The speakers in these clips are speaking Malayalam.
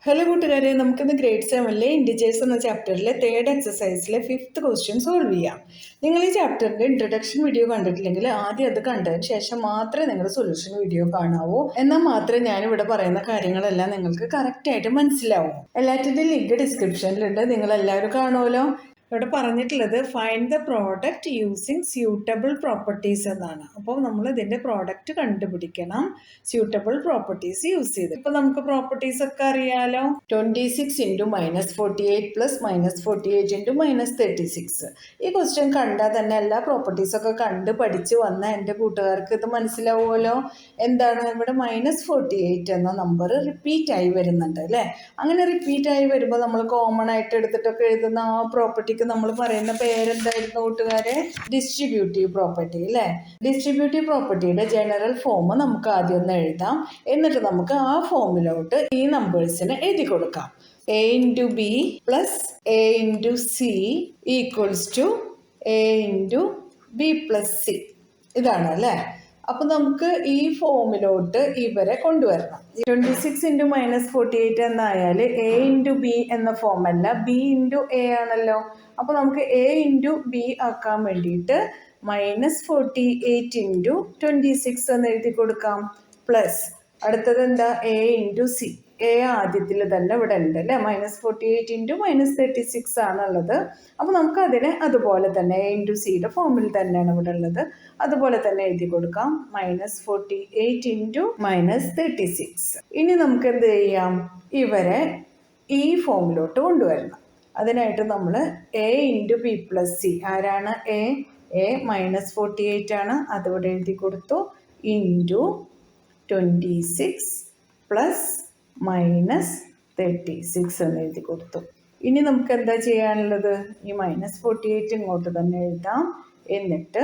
ഹലോ കൂട്ടുകാരെ, നമുക്കിന്ന് ഗ്രേഡ് 7 ഇൻഡിജേഴ്സ് എന്ന ചാപ്റ്ററിലെ തേർഡ് എക്സസൈസിലെ 5th ക്വസ്റ്റ്യൻ സോൾവ് ചെയ്യാം. നിങ്ങൾ ഈ ചാപ്റ്ററിന്റെ ഇൻട്രൊഡക്ഷൻ വീഡിയോ കണ്ടിട്ടില്ലെങ്കിൽ ആദ്യം അത് കണ്ടതിന് ശേഷം മാത്രമേ നിങ്ങൾ സൊല്യൂഷൻ വീഡിയോ കാണാവൂ. എന്നാൽ മാത്രമേ ഞാനിവിടെ പറയുന്ന കാര്യങ്ങളെല്ലാം നിങ്ങൾക്ക് കറക്റ്റായിട്ട് മനസ്സിലാവൂ. എല്ലാറ്റിൻ്റെയും ലിങ്ക് ഡിസ്ക്രിപ്ഷനിലുണ്ട്, നിങ്ങൾ എല്ലാവരും കാണുമല്ലോ. ഇവിടെ പറഞ്ഞിട്ടുള്ളത് find the product using suitable properties എന്നാണ്. അപ്പോൾ നമ്മൾ ഇതിൻ്റെ പ്രോഡക്റ്റ് കണ്ടുപിടിക്കണം സ്യൂട്ടബിൾ പ്രോപ്പർട്ടീസ് യൂസ് ചെയ്ത്. ഇപ്പം നമുക്ക് പ്രോപ്പർട്ടീസ് ഒക്കെ അറിയാലോ. 26 ഇൻറ്റു -48 പ്ലസ് -48 ഇൻറ്റു -36. ഈ ക്വസ്റ്റ്യൻ കണ്ടാൽ തന്നെ എല്ലാ പ്രോപ്പർട്ടീസൊക്കെ കണ്ട് പഠിച്ച് വന്ന എൻ്റെ കൂട്ടുകാർക്ക് ഇത് മനസ്സിലാവുമല്ലോ. എന്താണ് ഇവിടെ -48 എന്ന നമ്പർ റിപ്പീറ്റ് ആയി വരുന്നുണ്ട് അല്ലേ. അങ്ങനെ റിപ്പീറ്റ് ആയി വരുമ്പോൾ നമ്മൾ കോമൺ ആയിട്ട് എടുത്തിട്ടൊക്കെ എഴുതുന്ന ആ പ്രോപ്പർട്ടിക്ക് നമ്മൾ പറയുന്ന പേരെന്തായിരുന്നു കൂട്ടുകാരെ? ഡിസ്ട്രിബ്യൂട്ടീവ് പ്രോപ്പർട്ടി അല്ലേ. ഡിസ്ട്രിബ്യൂട്ടീവ് പ്രോപ്പർട്ടിയുടെ ജനറൽ ഫോം നമുക്ക് ആദ്യം ഒന്ന് എഴുതാം. എന്നിട്ട് നമുക്ക് ആ ഫോമിലോട്ട് ഈ നമ്പേഴ്സിന് എഴുതി കൊടുക്കാം. a into B plus a into C equals to a into B plus C. ഇതാണ് അല്ലേ. അപ്പം നമുക്ക് ഈ ഫോമിലോട്ട് ഇവരെ കൊണ്ടുവരണം. 26 ഇൻറ്റു -48 എന്നായാൽ a ഇൻറ്റു ബി എന്ന ഫോമല്ല, b ഇൻറ്റു a ആണല്ലോ. അപ്പോൾ നമുക്ക് a ഇൻറ്റു ബി ആക്കാൻ വേണ്ടിയിട്ട് -48 ഇൻറ്റു 26 എന്ന് എഴുതി കൊടുക്കാം. പ്ലസ് അടുത്തത് എന്താ? a into C. a ആദ്യത്തിൽ തന്നെ ഇവിടെ ഉണ്ട് അല്ലേ. -48 ഇൻറ്റു -36 ആണുള്ളത്. അപ്പോൾ നമുക്ക് അതിനെ അതുപോലെ തന്നെ a ഇൻറ്റു സിയുടെ ഫോമിൽ തന്നെയാണ് ഇവിടെ ഉള്ളത്, അതുപോലെ തന്നെ എഴുതി കൊടുക്കാം. -48 ഇൻറ്റു -36. ഇനി നമുക്ക് എന്ത് ചെയ്യാം? ഇവരെ ഈ ഫോമിലോട്ട് കൊണ്ടുവരണം. അതിനായിട്ട് നമ്മൾ a into B plus C. ആരാണ് a? -48 ആണ്, അതിവിടെ എഴുതി കൊടുത്തു. ഇൻറ്റു 26 പ്ലസ് -36 എന്ന് എഴുതി കൊടുത്തു. ഇനി നമുക്ക് എന്താ ചെയ്യാനുള്ളത്? ഈ -48 ഇങ്ങോട്ട് തന്നെ എഴുതാം. എന്നിട്ട്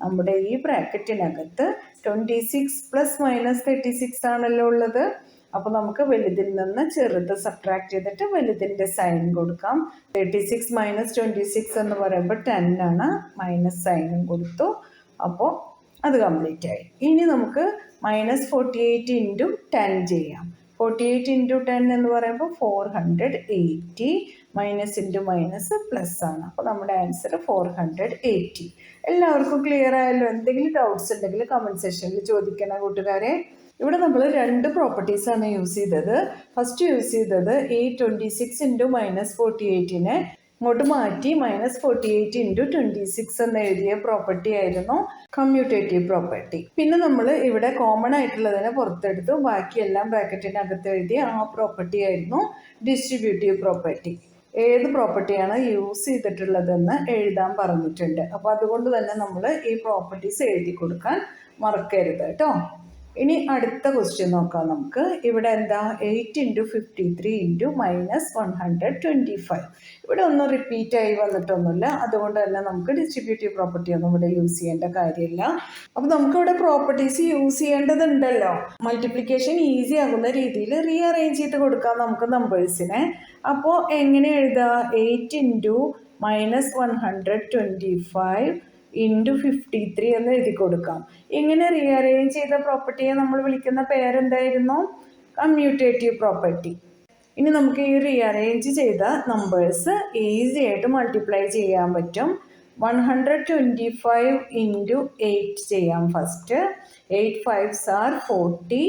നമ്മുടെ ഈ ബ്രാക്കറ്റിനകത്ത് 26 പ്ലസ് -36 ആണല്ലോ ഉള്ളത്. അപ്പോൾ നമുക്ക് വലുതിൽ നിന്ന് ചെറുത് സബ്ട്രാക്ട് ചെയ്തിട്ട് വലുതിൻ്റെ സൈൻ കൊടുക്കാം. 36 - 26 എന്ന് പറയുമ്പോൾ 10 ആണ്, മൈനസ് സൈനും കൊടുത്തു. അപ്പോൾ അത് കംപ്ലീറ്റ് ആയി. ഇനി നമുക്ക് -48 ഇൻറ്റു 10 ചെയ്യാം. 48 ഇൻറ്റു 10 എന്ന് പറയുമ്പോൾ 480. മൈനസ് ഇൻറ്റു മൈനസ് പ്ലസ് ആണ്. അപ്പോൾ നമ്മുടെ ആൻസർ 480. എല്ലാവർക്കും ക്ലിയർ ആയല്ലോ? എന്തെങ്കിലും ഡൗട്ട്സ് ഉണ്ടെങ്കിൽ കമൻറ്റ് സെക്ഷനിൽ ചോദിക്കണം കൂട്ടുകാരെ. ഇവിടെ നമ്മൾ രണ്ട് പ്രോപ്പർട്ടീസാണ് യൂസ് ചെയ്തത്. ഫസ്റ്റ് യൂസ് ചെയ്തത് ഈ 26 ഇൻറ്റു -48നെ ഇങ്ങോട്ട് മാറ്റി -48 ഇൻറ്റു 26 എന്ന് എഴുതിയ പ്രോപ്പർട്ടി ആയിരുന്നു കമ്മ്യൂട്ടേറ്റീവ് പ്രോപ്പർട്ടി. പിന്നെ നമ്മൾ ഇവിടെ കോമൺ ആയിട്ടുള്ളതിനെ പുറത്തെടുത്തു, ബാക്കിയെല്ലാം ബ്രാക്കറ്റിനകത്ത് എഴുതിയ ആ പ്രോപ്പർട്ടി ആയിരുന്നു ഡിസ്ട്രിബ്യൂട്ടീവ് പ്രോപ്പർട്ടി. ഏത് പ്രോപ്പർട്ടിയാണ് യൂസ് ചെയ്തിട്ടുള്ളതെന്ന് എഴുതാൻ പറഞ്ഞിട്ടുണ്ട്. അപ്പോൾ അതുകൊണ്ട് തന്നെ നമ്മൾ ഈ പ്രോപ്പർട്ടീസ് എഴുതി കൊടുക്കാൻ മറക്കരുത് കേട്ടോ. ഇനി അടുത്ത ക്വസ്റ്റ്യൻ നോക്കാം നമുക്ക്. ഇവിടെ എന്താ? 8 ഇൻറ്റു 53 ഇൻറ്റു -125. ഇവിടെ ഒന്നും റിപ്പീറ്റ് ആയി വന്നിട്ടൊന്നുമില്ല, അതുകൊണ്ട് തന്നെ നമുക്ക് ഡിസ്ട്രിബ്യൂട്ടീവ് പ്രോപ്പർട്ടി ഒന്നും ഇവിടെ യൂസ് ചെയ്യേണ്ട കാര്യമില്ല. അപ്പോൾ നമുക്കിവിടെ പ്രോപ്പർട്ടീസ് യൂസ് ചെയ്യേണ്ടതുണ്ടല്ലോ. മൾട്ടിപ്ലിക്കേഷൻ ഈസി ആകുന്ന രീതിയിൽ റീഅറേഞ്ച് ചെയ്ത് കൊടുക്കാം നമുക്ക് നമ്പേഴ്സിനെ. അപ്പോൾ എങ്ങനെ എഴുതാം? 8 ഇൻറ്റു -125 ഇൻറ്റു 53 എന്ന് എഴുതി കൊടുക്കാം. ഇങ്ങനെ റീഅറേഞ്ച് ചെയ്ത പ്രോപ്പർട്ടിയെ നമ്മൾ വിളിക്കുന്ന പേരെന്തായിരുന്നു? Commutative property. ഇനി നമുക്ക് ഈ റീഅറേഞ്ച് ചെയ്ത നമ്പേഴ്സ് ഈസി ആയിട്ട് മൾട്ടിപ്ലൈ ചെയ്യാൻ പറ്റും. 125 ഇൻറ്റു 8 ചെയ്യാം first. 8 5s are 40,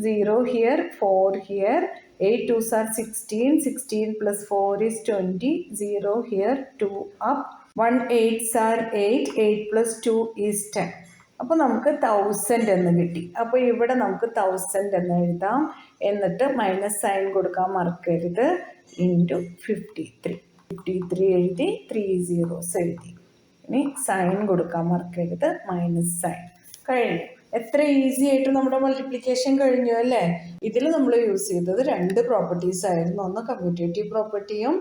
0 here, 4 here, 8 2s are 16, 16 plus 4 is 20, 0 here, 2 up, 1 8s are 8, 8 plus 2 is 10. അപ്പോൾ നമുക്ക് 1000 എന്ന് കിട്ടി. അപ്പോൾ ഇവിടെ നമുക്ക് 1000 എന്ന് എഴുതാം. എന്നിട്ട് മൈനസ് സൈൻ കൊടുക്കാൻ മറക്കരുത്. ഇൻറ്റു 53 എഴുതി, 3 zeros എഴുതി. ഇനി സൈൻ കൊടുക്കാൻ മറക്കരുത്, മൈനസ് സൈൻ. കഴിഞ്ഞു. എത്ര ഈസി ആയിട്ട് നമ്മുടെ മൾട്ടിപ്ലിക്കേഷൻ കഴിഞ്ഞു അല്ലേ. ഇതിൽ നമ്മൾ യൂസ് ചെയ്തത് രണ്ട് പ്രോപ്പർട്ടീസ് ആയിരുന്നു, ഒന്ന് കമ്മ്യൂട്ടേറ്റീവ് പ്രോപ്പർട്ടിയും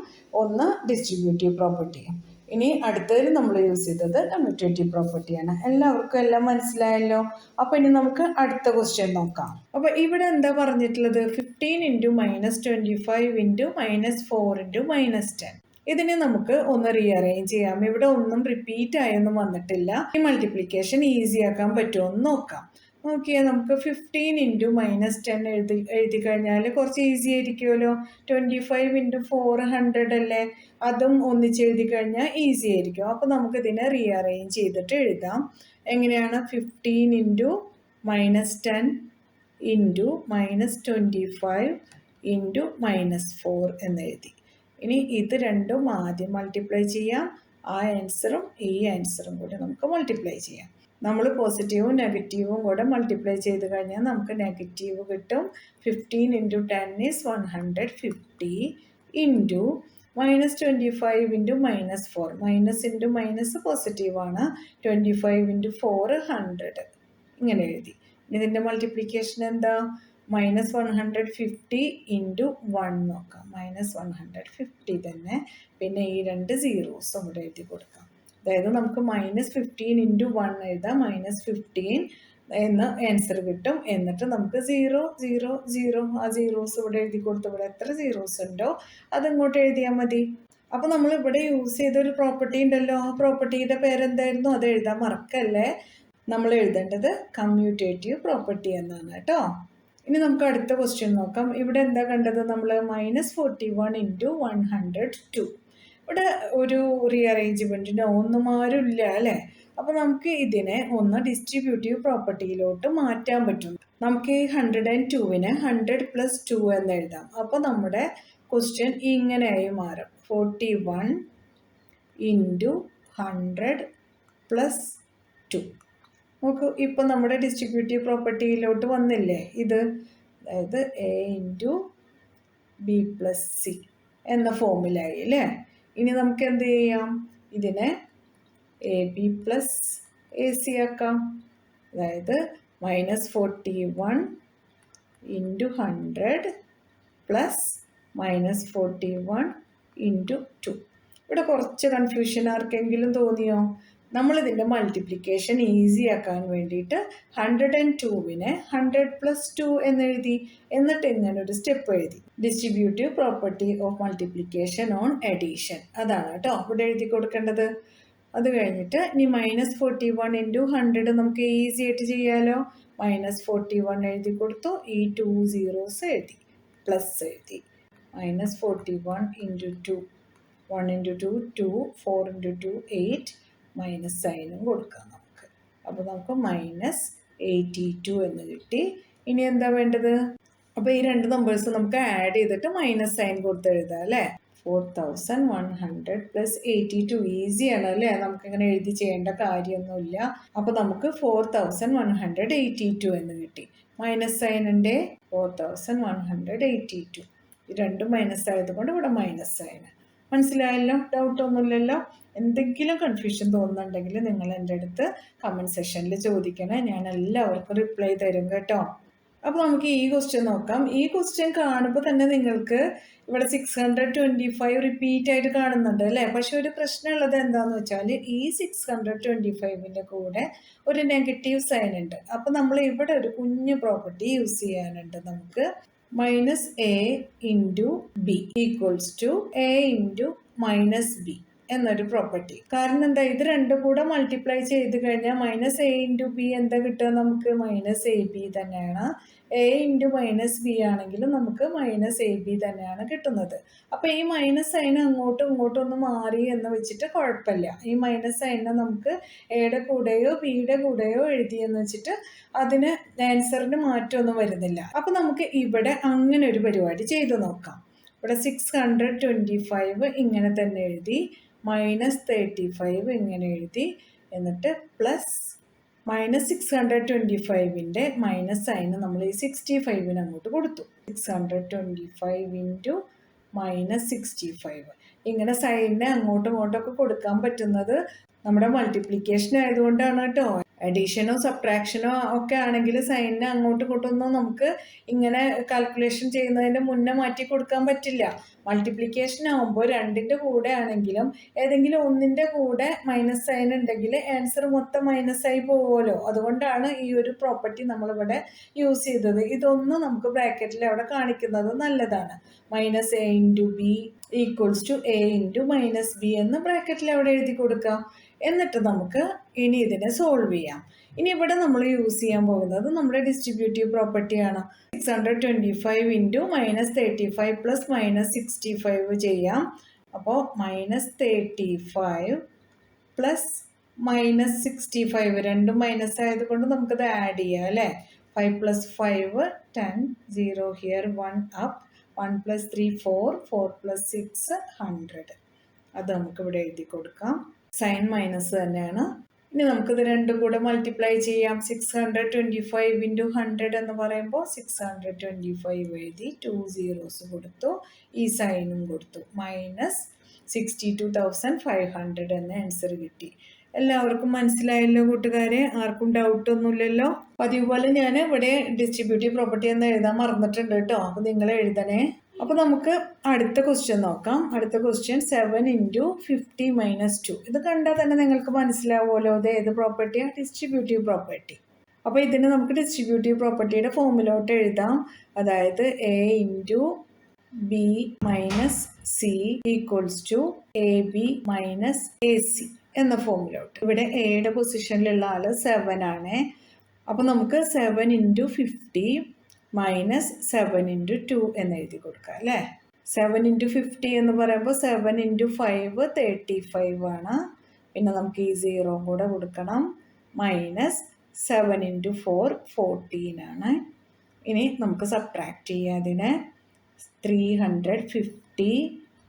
ഒന്ന് ഡിസ്ട്രിബ്യൂട്ടീവ് പ്രോപ്പർട്ടിയും. ഇനി അടുത്തതിൽ നമ്മൾ യൂസ് ചെയ്തത് കമ്മ്യൂട്ടേറ്റീവ് പ്രോപ്പർട്ടിയാണ്. എല്ലാവർക്കും എല്ലാം മനസ്സിലായല്ലോ. അപ്പോൾ ഇനി നമുക്ക് അടുത്ത ക്വസ്റ്റ്യൻ നോക്കാം. അപ്പോൾ ഇവിടെ എന്താ പറഞ്ഞിട്ടുള്ളത്? 15 ഇൻറ്റു -25 ഇൻറ്റു -4 ഇൻറ്റു -10. ഇതിനെ നമുക്ക് ഒന്ന് റീഅറേഞ്ച് ചെയ്യാം. ഇവിടെ ഒന്നും റിപ്പീറ്റ് ആയൊന്നും വന്നിട്ടില്ല. ഈ മൾട്ടിപ്ലിക്കേഷൻ ഈസി ആക്കാൻ പറ്റുമോ എന്ന് നോക്കാം. നോക്കിയാൽ നമുക്ക് 15 × എഴുതി കഴിഞ്ഞാൽ കുറച്ച് ഈസി ആയിരിക്കുമല്ലോ. 25 × 400 അല്ലേ, അതും ഒന്നിച്ച് എഴുതി കഴിഞ്ഞാൽ ഈസി ആയിരിക്കും. അപ്പോൾ നമുക്കിതിനെ റീഅറേഞ്ച് ചെയ്തിട്ട് എഴുതാം. എങ്ങനെയാണ്? 15 × -10 × -25 × -4 എന്നെഴുതി. ഇനി ഇത് രണ്ടും ആദ്യം മൾട്ടിപ്ലൈ ചെയ്യാം. ആ ആൻസറും ഈ ആൻസറും കൂടി നമുക്ക് മൾട്ടിപ്ലൈ ചെയ്യാം. നമ്മൾ പോസിറ്റീവും നെഗറ്റീവും കൂടെ മൾട്ടിപ്ലൈ ചെയ്ത് കഴിഞ്ഞാൽ നമുക്ക് നെഗറ്റീവ് കിട്ടും. 15 × 10 is 150 into -25 × -4. Minus into minus പോസിറ്റീവാണ്. 25 × 4 100 ഇങ്ങനെ എഴുതി. ഇതിൻ്റെ മൾട്ടിപ്ലിക്കേഷൻ എന്താ? -150 × 1 നോക്കാം. -150 തന്നെ. പിന്നെ ഈ രണ്ട് സീറോസും ഇവിടെ എഴുതി കൊടുക്കാം. അതായത് നമുക്ക് -15 × 1 എഴുതാം. -15 എന്ന് ആൻസർ കിട്ടും. എന്നിട്ട് നമുക്ക് 0 0 0 ആ സീറോസ് ഇവിടെ എഴുതി കൊടുത്തു. ഇവിടെ എത്ര സീറോസ് ഉണ്ടോ അതിങ്ങോട്ട് എഴുതിയാൽ മതി. അപ്പോൾ നമ്മൾ ഇവിടെ യൂസ് ചെയ്തൊരു പ്രോപ്പർട്ടി ഉണ്ടല്ലോ, ആ പ്രോപ്പർട്ടിയുടെ പേരെന്തായിരുന്നു? അത് എഴുതാൻ മറക്കല്ലേ. നമ്മൾ എഴുതേണ്ടത് കമ്മ്യൂട്ടേറ്റീവ് പ്രോപ്പർട്ടി എന്നാണ് കേട്ടോ. ഇനി നമുക്ക് അടുത്ത ക്വസ്റ്റ്യൻ നോക്കാം. ഇവിടെ എന്താ കണ്ടത് നമ്മൾ? -41 × 102. ഇവിടെ ഒരു റീഅറേഞ്ച്മെൻറ്റിനോ ഒന്നും ആരുമില്ല അല്ലേ. അപ്പോൾ നമുക്ക് ഇതിനെ ഒന്ന് ഡിസ്ട്രിബ്യൂട്ടീവ് പ്രോപ്പർട്ടിയിലോട്ട് മാറ്റാൻ പറ്റും. നമുക്ക് ഈ 102-നെ 100 + 2 എന്ന് എഴുതാം. അപ്പോൾ നമ്മുടെ ക്വസ്റ്റ്യൻ ഇങ്ങനെയായി മാറും. 41 × 100 + 2. നോക്കൂ, ഇപ്പം നമ്മുടെ ഡിസ്ട്രിബ്യൂട്ടീവ് പ്രോപ്പർട്ടിയിലോട്ട് വന്നില്ലേ ഇത്. അതായത് A × B + C എന്ന ഫോമിലായി അല്ലേ. ഇനി നമുക്ക് എന്ത് ചെയ്യാം? ഇതിനെ AB + AC ആക്കാം. അതായത് -41 × 100 + -41 × 2. ഇവിടെ കുറച്ച് കൺഫ്യൂഷൻ ആർക്കെങ്കിലും തോന്നിയോ? നമ്മളിതിൻ്റെ മൾട്ടിപ്ലിക്കേഷൻ ഈസി ആക്കാൻ വേണ്ടിയിട്ട് 102-നെ 100 + 2 എന്നെഴുതി. എന്നിട്ട് ഇങ്ങനെ ഒരു സ്റ്റെപ്പ് എഴുതി. Distributive property of multiplication on edition. അതാണ് കേട്ടോ ഇവിടെ എഴുതി കൊടുക്കേണ്ടത്. അത് കഴിഞ്ഞിട്ട് ഇനി -41 × 100 നമുക്ക് ഈസി ആയിട്ട് ചെയ്യാമല്ലോ. -41 എഴുതി കൊടുത്തു. ഈ 2 സീറോസ് എഴുതി, പ്ലസ് എഴുതി. -41 × 2, 1 × 2 2, 4 × 2 8, മൈനസ് സൈനും കൊടുക്കാം നമുക്ക്. അപ്പോൾ നമുക്ക് -82 എന്ന് കിട്ടി. ഇനി എന്താ വേണ്ടത്? അപ്പോൾ ഈ രണ്ട് നമ്പേഴ്സ് നമുക്ക് ആഡ് ചെയ്തിട്ട് മൈനസ് സൈൻ കൊടുത്ത് എഴുതാം അല്ലേ. 4100 + 82 ഈസിയാണ് അല്ലേ. നമുക്കിങ്ങനെ എഴുതി ചെയ്യേണ്ട കാര്യമൊന്നുമില്ല. അപ്പോൾ നമുക്ക് 4182 എന്ന് കിട്ടി. മൈനസ് സൈനിൻ്റെ 4182. രണ്ടും മൈനസ് ആയതുകൊണ്ട് ഇവിടെ മൈനസ് സൈന്. മനസ്സിലായല്ലോ? ഡൗട്ടൊന്നുമില്ലല്ലോ? എന്തെങ്കിലും കൺഫ്യൂഷൻ തോന്നുന്നുണ്ടെങ്കിൽ നിങ്ങൾ എൻ്റെ അടുത്ത് കമൻറ്റ് സെക്ഷനിൽ ചോദിക്കണേ. ഞാൻ എല്ലാവർക്കും റിപ്ലൈ തരും കേട്ടോ. അപ്പോൾ നമുക്ക് ഈ ക്വസ്റ്റ്യൻ നോക്കാം. ഈ ക്വസ്റ്റ്യൻ കാണുമ്പോൾ തന്നെ നിങ്ങൾക്ക് ഇവിടെ 625 റിപ്പീറ്റ് ആയിട്ട് കാണുന്നുണ്ട് അല്ലേ. പക്ഷെ ഒരു പ്രശ്നമുള്ളത് എന്താണെന്ന് വെച്ചാൽ ഈ 625-ൻ്റെ കൂടെ ഒരു നെഗറ്റീവ് സൈൻ ഉണ്ട്. അപ്പോൾ നമ്മൾ ഇവിടെ ഒരു കുഞ്ഞു പ്രോപ്പർട്ടി യൂസ് ചെയ്യാനുണ്ട്. നമുക്ക് -A × B = A × -B എന്നൊരു പ്രോപ്പർട്ടി. കാരണം എന്താ? ഇത് രണ്ടും കൂടെ മൾട്ടിപ്ലൈ ചെയ്ത് കഴിഞ്ഞാൽ -A × B എന്താ കിട്ടുക? നമുക്ക് -AB തന്നെയാണ്. A × -B ആണെങ്കിലും നമുക്ക് -AB തന്നെയാണ് കിട്ടുന്നത്. അപ്പോൾ ഈ മൈനസ് സൈൻ അങ്ങോട്ടും ഇങ്ങോട്ടും ഒന്ന് മാറി എന്ന് വെച്ചിട്ട് കുഴപ്പമില്ല. ഈ മൈനസ് സൈനെ നമുക്ക് എയുടെ കൂടെയോ ബിയുടെ കൂടെയോ എഴുതിയെന്ന് വെച്ചിട്ട് അതിന് ആൻസറിന് മാറ്റമൊന്നും വരുന്നില്ല. അപ്പോൾ നമുക്ക് ഇവിടെ അങ്ങനെ ഒരു പരിപാടി ചെയ്തു നോക്കാം. ഇവിടെ 625 ഇങ്ങനെ തന്നെ എഴുതി, -35 ഇങ്ങനെ എഴുതി, എന്നിട്ട് പ്ലസ് -625-ൻ്റെ മൈനസ് സൈന് നമ്മൾ ഈ 65-ന് അങ്ങോട്ട് കൊടുത്തു. 625 × -65. ഇങ്ങനെ സൈനിനെ അങ്ങോട്ടും ഇങ്ങോട്ടൊക്കെ കൊടുക്കാൻ പറ്റുന്നത് നമ്മുടെ മൾട്ടിപ്ലിക്കേഷൻ ആയതുകൊണ്ടാണ് കേട്ടോ. അഡീഷനോ സബ്ട്രാക്ഷനോ ഒക്കെ ആണെങ്കിൽ സൈനിനെ അങ്ങോട്ടും ഇങ്ങോട്ടൊന്നും നമുക്ക് ഇങ്ങനെ കാൽക്കുലേഷൻ ചെയ്യുന്നതിൻ്റെ മുന്നേ മാറ്റി കൊടുക്കാൻ പറ്റില്ല. മൾട്ടിപ്ലിക്കേഷൻ ആകുമ്പോൾ രണ്ടിൻ്റെ കൂടെ ആണെങ്കിലും ഏതെങ്കിലും ഒന്നിൻ്റെ കൂടെ മൈനസ് സൈൻ ഉണ്ടെങ്കിൽ ആൻസർ മൊത്തം മൈനസായി പോകുമല്ലോ. അതുകൊണ്ടാണ് ഈ ഒരു പ്രോപ്പർട്ടി നമ്മളിവിടെ യൂസ് ചെയ്തത്. ഇതൊന്ന് നമുക്ക് ബ്രാക്കറ്റിൽ അവിടെ കാണിക്കുന്നത് നല്ലതാണ്. -A × B = A × -B എന്ന് ബ്രാക്കറ്റിൽ അവിടെ എഴുതി കൊടുക്കാം. എന്നിട്ട് നമുക്ക് ഇനി ഇതിനെ സോൾവ് ചെയ്യാം. ഇനി ഇവിടെ നമ്മൾ യൂസ് ചെയ്യാൻ പോകുന്നത് നമ്മുടെ ഡിസ്ട്രിബ്യൂട്ടീവ് പ്രോപ്പർട്ടിയാണ്. 625 ഇൻറ്റു -35 പ്ലസ് -65 ചെയ്യാം. അപ്പോൾ -35 പ്ലസ് -65 രണ്ടും മൈനസ് ആയതുകൊണ്ട് നമുക്കത് ആഡ് ചെയ്യാം അല്ലേ. 5 + 5 10 0 ഹിയർ 1 അപ്പ് 1 + 3 4 4 + 6 100. അത് നമുക്കിവിടെ എഴുതി കൊടുക്കാം. സൈൻ മൈനസ് തന്നെയാണ്. ഇനി നമുക്കിത് രണ്ടും കൂടെ മൾട്ടിപ്ലൈ ചെയ്യാം. 625 ഇൻറ്റു 100 എന്ന് പറയുമ്പോൾ 625 എഴുതി 2 zeros കൊടുത്തു, ഈ സൈനും കൊടുത്തു, -62,500 എന്ന ആൻസർ കിട്ടി. എല്ലാവർക്കും മനസ്സിലായല്ലോ കൂട്ടുകാരെ? ആർക്കും ഡൗട്ട് ഒന്നുമില്ലല്ലോ? പതിവ് പോലെ ഞാൻ ഇവിടെ ഡിസ്ട്രിബ്യൂട്ടീവ് പ്രോപ്പർട്ടി എന്ന് എഴുതാൻ മറന്നിട്ടുണ്ട് കേട്ടോ. അപ്പോൾ നിങ്ങൾ എഴുതണേ. അപ്പോൾ നമുക്ക് അടുത്ത ക്വസ്റ്റ്യൻ നോക്കാം. അടുത്ത ക്വസ്റ്റ്യൻ 7 ഇൻറ്റു 50 - 2. ഇത് കണ്ടാൽ തന്നെ നിങ്ങൾക്ക് മനസ്സിലാവുമല്ലോ ഇത് ഏത് പ്രോപ്പർട്ടിയാണ്? Distributive property. അപ്പോൾ ഇതിന് നമുക്ക് ഡിസ്ട്രിബ്യൂട്ടീവ് പ്രോപ്പർട്ടിയുടെ ഫോമിലോട്ട് എഴുതാം. അതായത് A into B minus C equals to AB minus AC എന്ന ഫോമിലോട്ട്. ഇവിടെ എയുടെ പൊസിഷനിലുള്ള ആൾ 7 ആണ്. അപ്പോൾ നമുക്ക് 7 ഇൻറ്റു 50 മൈനസ് 7 ഇൻറ്റു 2 എന്ന് എഴുതി കൊടുക്കാം അല്ലേ. 7 ഇൻറ്റു 50 എന്ന് പറയുമ്പോൾ 7 ഇൻറ്റു 5 35 ആണ്. പിന്നെ നമുക്ക് ഈ 0 കൂടെ കൊടുക്കണം. മൈനസ് 7 ഇൻറ്റു 4 14 ആണ്. ഇനി നമുക്ക് സബ്ട്രാക്ട് ചെയ്യാം അതിനെ. 350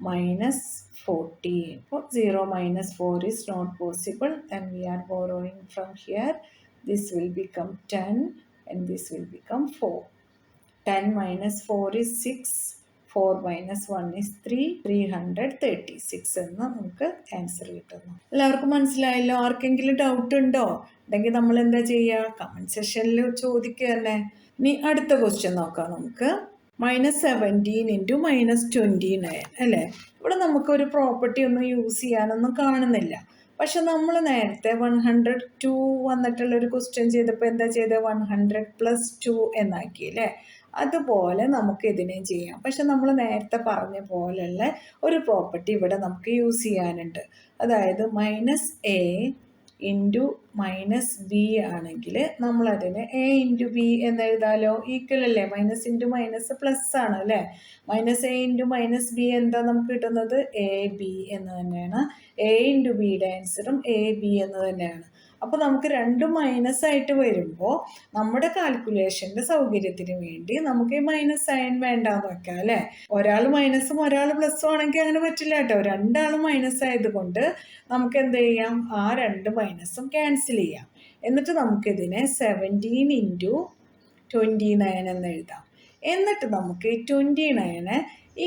മൈനസ് 14. അപ്പോൾ 0 minus 4 is not possible. Then we are borrowing from here. This will become 10 and this will become 4. 10 minus 4 is 6. 4 minus 1 is 3. 336 എന്ന് നമുക്ക് ആൻസർ കിട്ടുന്നു. എല്ലാവർക്കും മനസ്സിലായല്ലോ? ആർക്കെങ്കിലും ഡൗട്ട് ഉണ്ടോ? ഉണ്ടെങ്കിൽ നമ്മൾ എന്താ ചെയ്യുക? കമൻറ്റ് സെക്ഷനിൽ ചോദിക്കുക തന്നെ. ഇനി അടുത്ത ക്വസ്റ്റ്യൻ നോക്കാം നമുക്ക്. -17 ഇൻറ്റു -29 അല്ലേ. ഇവിടെ നമുക്കൊരു പ്രോപ്പർട്ടി ഒന്നും യൂസ് ചെയ്യാനൊന്നും കാണുന്നില്ല. പക്ഷെ നമ്മൾ നേരത്തെ 102 വന്നിട്ടുള്ളൊരു ക്വസ്റ്റ്യൻ ചെയ്തപ്പോൾ എന്താ ചെയ്തത്? 100 + 2 എന്നാക്കി അല്ലേ. അതുപോലെ നമുക്ക് ഇതിനെ ചെയ്യാം. പക്ഷെ നമ്മൾ നേരത്തെ പറഞ്ഞ പോലെയുള്ള ഒരു പ്രോപ്പർട്ടി ഇവിടെ നമുക്ക് യൂസ് ചെയ്യാനുണ്ട്. അതായത് -A ഇൻറ്റു -B ആണെങ്കിൽ നമ്മളതിന് A ഇൻറ്റു B എന്ന് എഴുതാലോ. ഈക്വൽ അല്ലേ. മൈനസ് ഇൻറ്റു മൈനസ് പ്ലസ് ആണ് അല്ലേ. -A ഇൻറ്റു -B എന്താ നമുക്ക് കിട്ടുന്നത്? AB എന്ന് തന്നെയാണ്. A ഇൻറ്റു ബിയുടെ ആൻസറും AB എന്ന് തന്നെയാണ്. അപ്പോൾ നമുക്ക് രണ്ടും മൈനസ് ആയിട്ട് വരുമ്പോൾ നമ്മുടെ കാൽക്കുലേഷൻ്റെ സൗകര്യത്തിന് വേണ്ടി നമുക്ക് ഈ മൈനസ് സൈൻ വേണ്ടാന്ന് വെക്കാം അല്ലേ. ഒരാൾ മൈനസും ഒരാൾ പ്ലസ്സും ആണെങ്കിൽ അങ്ങനെ പറ്റില്ല കേട്ടോ. രണ്ടാളും മൈനസ് ആയതുകൊണ്ട് നമുക്ക് എന്ത് ചെയ്യാം? ആ രണ്ട് മൈനസും ക്യാൻസൽ ചെയ്യാം. എന്നിട്ട് നമുക്കിതിനെ 17 ഇൻറ്റു 29 എന്ന് എഴുതാം. എന്നിട്ട് നമുക്ക് ഈ 29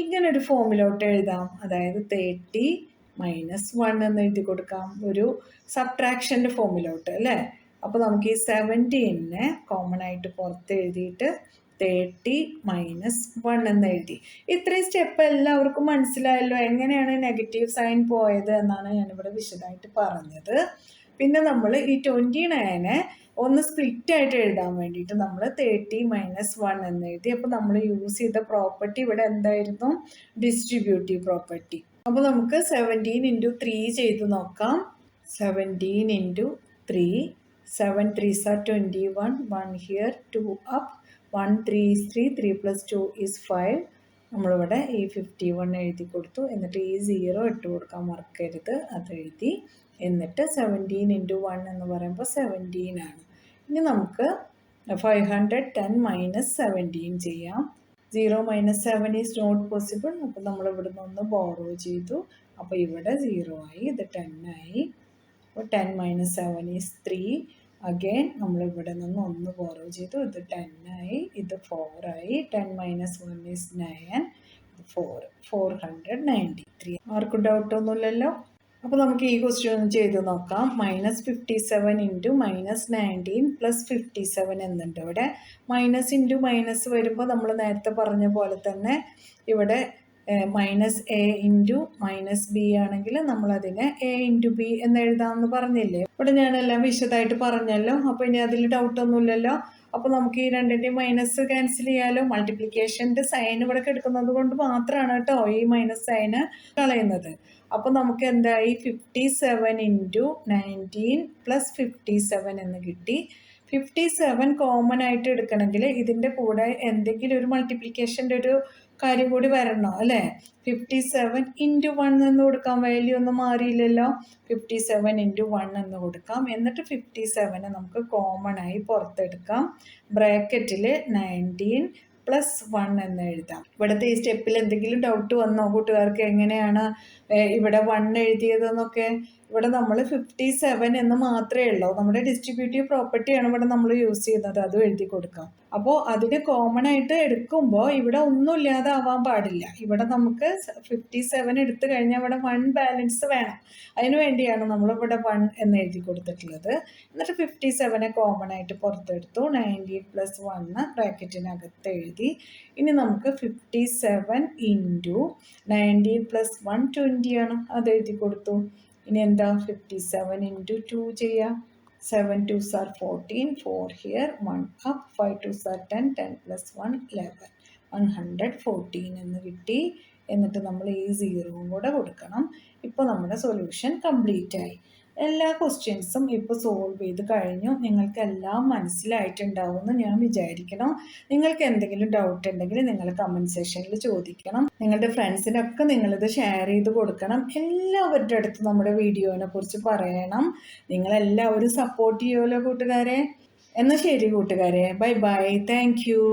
ഇങ്ങനൊരു ഫോമിലോട്ട് എഴുതാം. അതായത് 30 - 1 എന്ന് എഴുതി കൊടുക്കാം. ഒരു സബ്ട്രാക്ഷൻ്റെ ഫോമിലോട്ട് അല്ലേ. അപ്പോൾ നമുക്ക് ഈ 17നെ കോമൺ ആയിട്ട് പുറത്ത് എഴുതിയിട്ട് 30 - 1 എന്ന് എഴുതി. ഇത്രയും സ്റ്റെപ്പ് എല്ലാവർക്കും മനസ്സിലായല്ലോ? എങ്ങനെയാണ് നെഗറ്റീവ് സൈൻ പോയത് എന്നാണ് ഞാനിവിടെ വിശദമായിട്ട് പറഞ്ഞത്. പിന്നെ നമ്മൾ ഈ 29നെ ഒന്ന് സ്പ്ലിറ്റ് ആയിട്ട് എഴുതാൻ വേണ്ടിയിട്ട് നമ്മൾ 30 - 1 എന്ന് എഴുതി. അപ്പോൾ നമ്മൾ യൂസ് ചെയ്ത പ്രോപ്പർട്ടി ഇവിടെ എന്തായിരുന്നു? Distributive property. അപ്പോൾ നമുക്ക് 17 ഇൻറ്റു 3 ചെയ്ത് നോക്കാം. 17 into 3. 7 3s are 21. 1 here, 2 up. 1 3 is 3. 3 + 2 is 5. നമ്മളിവിടെ ഈ 51 എഴുതി കൊടുത്തു. എന്നിട്ട് ഈ 0 ഇട്ട് കൊടുക്കാൻ മറക്കരുത്. അത് എഴുതി. എന്നിട്ട് 17 ഇൻറ്റു 1 എന്ന് പറയുമ്പോൾ 17 ആണ്. ഇനി നമുക്ക് 510 - 17 ചെയ്യാം. 0 - 7 is not possible. അപ്പോൾ നമ്മൾ ഇവിടെ നിന്ന് ബോറോ ചെയ്തു. അപ്പോൾ ഇവിടെ 0 ആയി, ഇത് 10 ആയി. അപ്പോൾ 10 - 7 is 3. അഗെയിൻ നമ്മൾ ഇവിടെ നിന്ന് ഒന്ന് ബോറോ ചെയ്തു. ഇത് 10 ആയി, ഇത് 4 ആയി. 10 - 1 is 9. ഇത് 4. 493. ആർക്കും ഡൗട്ടൊന്നുമില്ലല്ലോ? അപ്പോൾ നമുക്ക് ഈ ക്വസ്റ്റ്യൻ ഒന്ന് ചെയ്ത് നോക്കാം. -57 ഇൻറ്റു -19 + 57 എന്നുണ്ട് ഇവിടെ. മൈനസ് ഇൻറ്റു മൈനസ് വരുമ്പോൾ നമ്മൾ നേരത്തെ പറഞ്ഞ പോലെ തന്നെ ഇവിടെ -A ഇൻറ്റു -B ആണെങ്കിൽ നമ്മളതിനെ A ഇൻറ്റു B എന്ന് എഴുതാമെന്ന് പറഞ്ഞില്ലേ. ഇവിടെ ഞാനെല്ലാം വിശദമായിട്ട് പറഞ്ഞല്ലോ. അപ്പോൾ ഇനി അതിൽ ഡൗട്ടൊന്നുമില്ലല്ലോ. അപ്പോൾ നമുക്ക് ഈ രണ്ടിൻ്റെയും മൈനസ് ക്യാൻസൽ ചെയ്യാലോ. മൾട്ടിപ്ലിക്കേഷൻ്റെ സൈൻ ഇവിടെ എടുക്കുന്നത് കൊണ്ട് മാത്രമാണ് കേട്ടോ ഈ മൈനസ് സൈന് കളയുന്നത്. അപ്പോൾ നമുക്ക് എന്തായി 57 ഇൻറ്റു 19 പ്ലസ് 57 എന്ന് കിട്ടി. 57 കോമൺ ആയിട്ട് എടുക്കണമെങ്കിൽ ഇതിൻ്റെ കൂടെ എന്തെങ്കിലും ഒരു മൾട്ടിപ്ലിക്കേഷൻ്റെ ഒരു കാര്യം കൂടി വരണം അല്ലേ. 57 ഇൻറ്റു 1 എന്ന് കൊടുക്കാം, വാല്യൂ ഒന്നും മാറിയില്ലല്ലോ. 57 ഇൻറ്റു 1 എന്ന് കൊടുക്കാം. എന്നിട്ട് 57 നമുക്ക് കോമൺ ആയി പുറത്തെടുക്കാം. ബ്രാക്കറ്റിൽ 19 പ്ലസ് 1 എന്ന് എഴുതാം. ഇവിടുത്തെ ഈ സ്റ്റെപ്പിൽ എന്തെങ്കിലും ഡൗട്ട് വന്നോ കൂട്ടുകാർക്ക്? എങ്ങനെയാണ് ഇവിടെ 1 എഴുതിയതെന്നൊക്കെ? ഇവിടെ നമ്മൾ 57 എന്ന് മാത്രമേ ഉള്ളൂ. നമ്മുടെ ഡിസ്ട്രിബ്യൂട്ടീവ് പ്രോപ്പർട്ടിയാണ് ഇവിടെ നമ്മൾ യൂസ് ചെയ്യുന്നത്, അതും എഴുതി കൊടുക്കാം. അപ്പോൾ അതിന് കോമൺ ആയിട്ട് എടുക്കുമ്പോൾ ഇവിടെ ഒന്നും ഇല്ലാതെ ആവാൻ പാടില്ല. ഇവിടെ നമുക്ക് 57 എടുത്തു കഴിഞ്ഞാൽ ഇവിടെ 1 ബാലൻസ് വേണം. അതിനു വേണ്ടിയാണ് നമ്മളിവിടെ 1 എന്ന് എഴുതി കൊടുത്തിട്ടുള്ളത്. എന്നിട്ട് 57 കോമൺ ആയിട്ട് പുറത്തെടുത്തു. 19 പ്ലസ് 1 ബ്രാക്കറ്റിനകത്ത് എഴുതി. ഇനി നമുക്ക് 57 ഇൻറ്റു 19 പ്ലസ് 1 20 ആണ്, അത് എഴുതി കൊടുത്തു. ഇനി എന്താ 57 ഇൻറ്റു 2 ചെയ്യാം. 7 2s are 14, 4 here, 1 up, 5 2s are 10, 10 plus 1 11, 114 എന്ന് കിട്ടി. എന്നിട്ട് നമ്മൾ ഈ 0 കൂടെ കൊടുക്കണം. ഇപ്പോൾ നമ്മുടെ സൊല്യൂഷൻ കംപ്ലീറ്റ് ആയി. എല്ലാ ക്വസ്റ്റ്യൻസും ഇപ്പോൾ സോൾവ് ചെയ്ത് കഴിഞ്ഞു. നിങ്ങൾക്കെല്ലാം മനസ്സിലായിട്ടുണ്ടാവുമെന്ന് ഞാൻ വിചാരിക്കണം. നിങ്ങൾക്ക് എന്തെങ്കിലും ഡൗട്ട് ഉണ്ടെങ്കിൽ നിങ്ങൾ കമൻറ്റ് സെക്ഷനിൽ ചോദിക്കണം. നിങ്ങളുടെ ഫ്രണ്ട്സിനൊക്കെ നിങ്ങളിത് ഷെയർ ചെയ്ത് കൊടുക്കണം. എല്ലാവരുടെ അടുത്ത് നമ്മുടെ വീഡിയോനെ കുറിച്ച് പറയണം. നിങ്ങളെല്ലാവരും സപ്പോർട്ട് ചെയ്യുമല്ലോ കൂട്ടുകാരെ. എന്നാൽ ശരി കൂട്ടുകാരെ, ബൈ ബൈ, താങ്ക് യു.